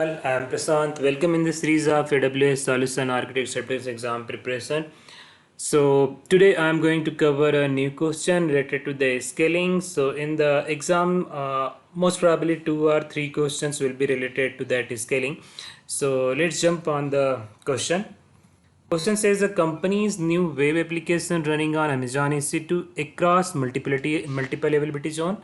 I'm Prasant. Welcome in the series of AWS Solution Architect Acceptance Exam preparation. So today I'm going to cover a new question related to the scaling. So in the exam, most probably 2 or 3 questions will be related to that scaling. So let's jump on the question. Question says a company's new web application running on Amazon EC2 across multiple availability zone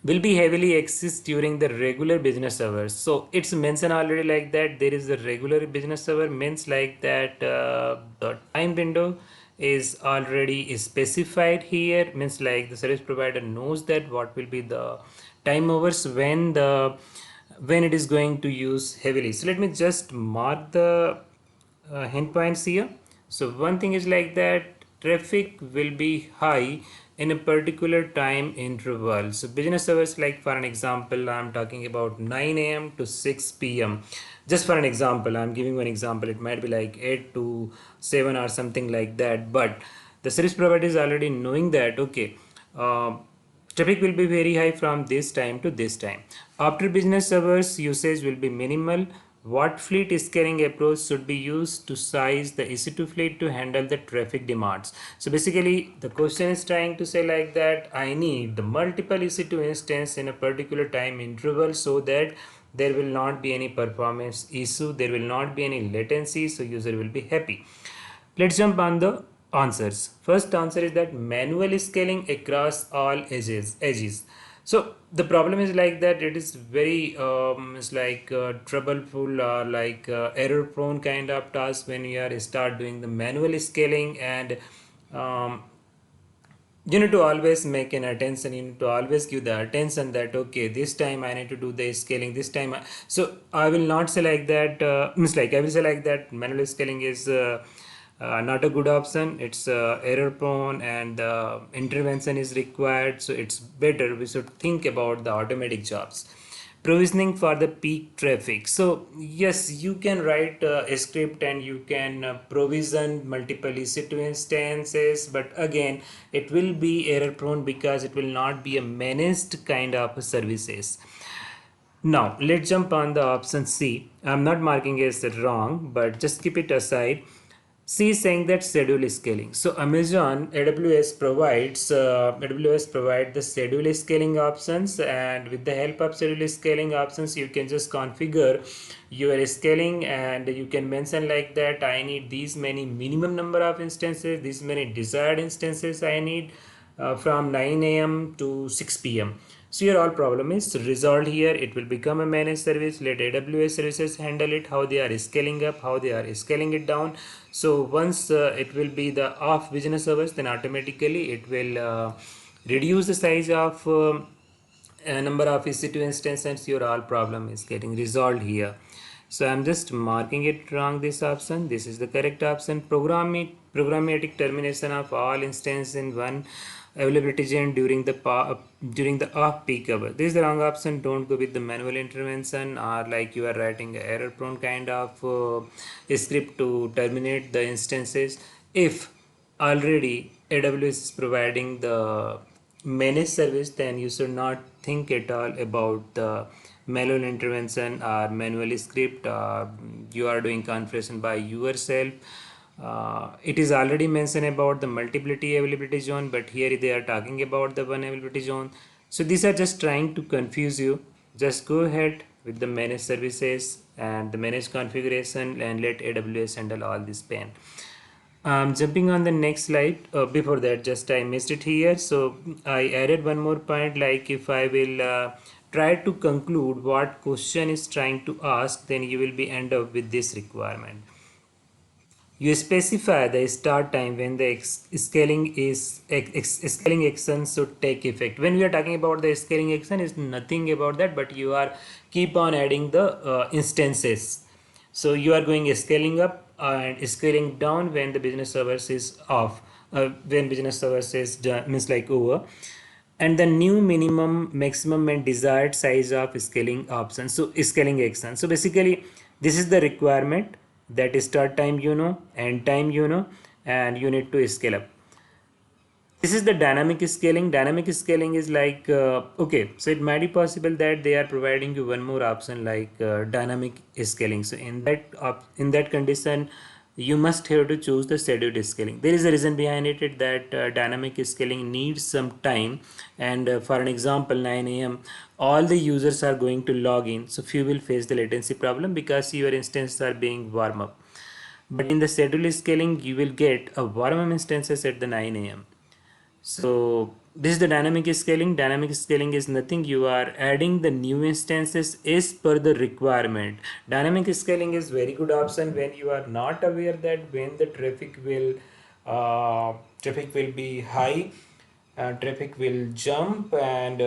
will be heavily accessed during the regular business hours. So it's mentioned already like that there is a regular business hour means like that the time window is already specified here, means like the service provider knows that what will be the time hours when it is going to use heavily. So let me just mark the hint points here. So one thing is like that traffic will be high in a particular time interval. So business hours, like for an example, I'm talking about 9 a.m. to 6 p.m. Just for an example, I'm giving one example. It might be like 8 to 7 or something like that. But the service provider is already knowing that, okay, traffic will be very high from this time to this time. After business hours, usage will be minimal. What fleet scaling approach should be used to size the EC2 fleet to handle the traffic demands? So basically, the question is trying to say like that I need the multiple EC2 instance in a particular time interval so that there will not be any performance issue, there will not be any latency, so user will be happy. Let's jump on the answers. First answer is that manual scaling across all edges. So the problem is like that it is very it's like troubleful or like error prone kind of task when you are start doing the manual scaling, and um, you need to always make an attention, you need to always give the attention that okay, this time I need to do the scaling, this time so I will not say like that means like I will say like that manual scaling is not a good option, it's error prone and intervention is required, so it's better we should think about the automatic jobs. Provisioning for the peak traffic. So yes, you can write a script and you can provision multiple EC2 instances, but again it will be error prone because it will not be a managed kind of services. Now let's jump on the option C. I'm not marking as wrong, but just keep it aside. C is saying that schedule scaling. So Amazon AWS provide the schedule scaling options, and with the help of schedule scaling options, you can just configure your scaling and you can mention like that I need these many minimum number of instances, these many desired instances I need from 9 a.m. to 6 p.m. So your all problem is resolved here. It will become a managed service. Let AWS services handle it, how they are scaling up, how they are scaling it down. So once it will be the off business hours, then automatically it will reduce the size of a number of EC2 instances. Your all problem is getting resolved here. So I'm just marking it wrong, this option. This is the correct option. Programmatic termination of all instances in one availability zone during the off peak hour. This is the wrong option. Don't go with the manual intervention or like you are writing a error prone kind of script to terminate the instances. If already AWS is providing the managed service, then you should not think at all about the manual intervention or manual script, or you are doing configuration by yourself. It is already mentioned about the multiplicity availability zone, but here they are talking about the one availability zone. So these are just trying to confuse you. Just go ahead with the managed services and the managed configuration and let AWS handle all this pain. Jumping on the next slide, before that just I missed it here, so I added one more point, like if I will try to conclude what question is trying to ask, then you will be end up with this requirement. You specify the start time when the scaling action should take effect. When we are talking about the scaling action, is nothing about that, but you are keep on adding the instances. So you are going scaling up and scaling down when the business hours is off. When business hours is done, means like over, and the new minimum, maximum, and desired size of scaling option. So scaling action. So basically, this is the requirement, that start time you know, end time you know, and you need to scale up. This is the dynamic scaling. Dynamic scaling is like okay, so it might be possible that they are providing you one more option like dynamic scaling. So in that condition, you must have to choose the scheduled scaling. There is a reason behind it that dynamic scaling needs some time, and for an example 9 a.m. all the users are going to log in, so few will face the latency problem because your instances are being warm up. But in the scheduled scaling, you will get a warm up instances at the 9 a.m. So this is the dynamic scaling. Dynamic scaling is nothing. You are adding the new instances as per the requirement. Dynamic scaling is very good option when you are not aware that when the traffic will be high, traffic will jump, and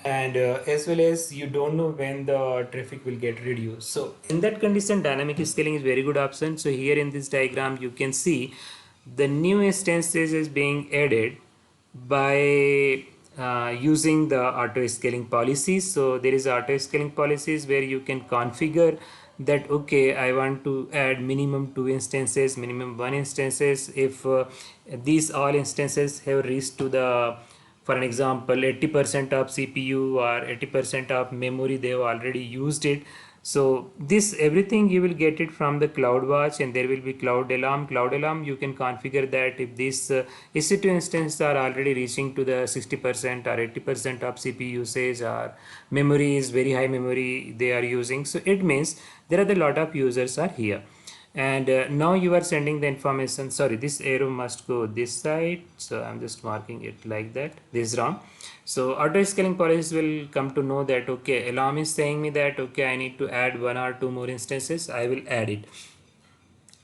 as well as you don't know when the traffic will get reduced. So in that condition, dynamic scaling is very good option. So here in this diagram you can see the new instances is being added by using the auto scaling policies. So there is auto scaling policies where you can configure that okay, I want to add minimum 2 instances, minimum 1 instances if these all instances have reached to the, for an example, 80% of CPU or 80% of memory they have already used it. So this everything you will get it from the CloudWatch, and there will be Cloud Alarm. Cloud Alarm you can configure that if these EC2 instances are already reaching to the 60% or 80% of CPU usage, or memory is very high memory they are using. So it means there are a lot of users are here, and now you are sending the information. Sorry, this arrow must go this side, so I'm just marking it like that. This is wrong. So auto scaling policies will come to know that okay, alarm is saying me that okay, I need to add 1 or 2 more instances, I will add it.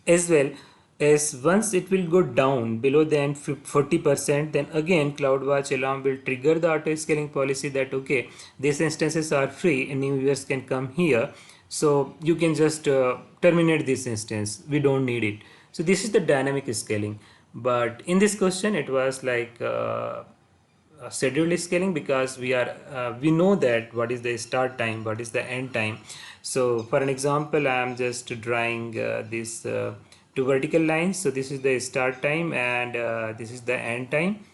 As well as once it will go down below than 40%, then again CloudWatch alarm will trigger the auto scaling policy that okay, these instances are free and new users can come here, so you can just terminate this instance, we don't need it. So this is the dynamic scaling. But in this question it was like scheduled scaling, because we know that what is the start time, what is the end time. So for an example, I am just drawing this two vertical lines. So this is the start time, and this is the end time,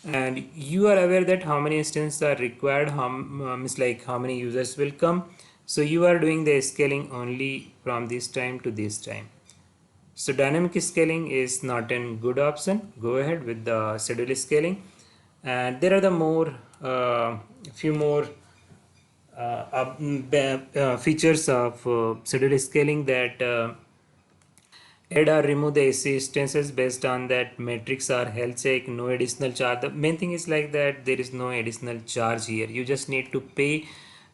and you are aware that how many instances are required, how means like how many users will come. So you are doing the scaling only from this time to this time. So dynamic scaling is not a good option. Go ahead with the schedule scaling. And there are the more few more features of schedule scaling, that add or remove the AC instances based on that metrics or health check, no additional charge. The main thing is like that there is no additional charge here. You just need to pay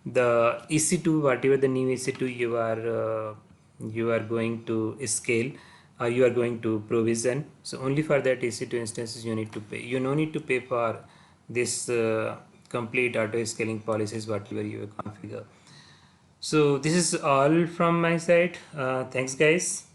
the EC2, whatever the new EC2 you are going to scale, or you are going to provision. So only for that EC2 instances you need to pay. You no need to pay for this complete auto scaling policies whatever you configure. So this is all from my side. Thanks guys.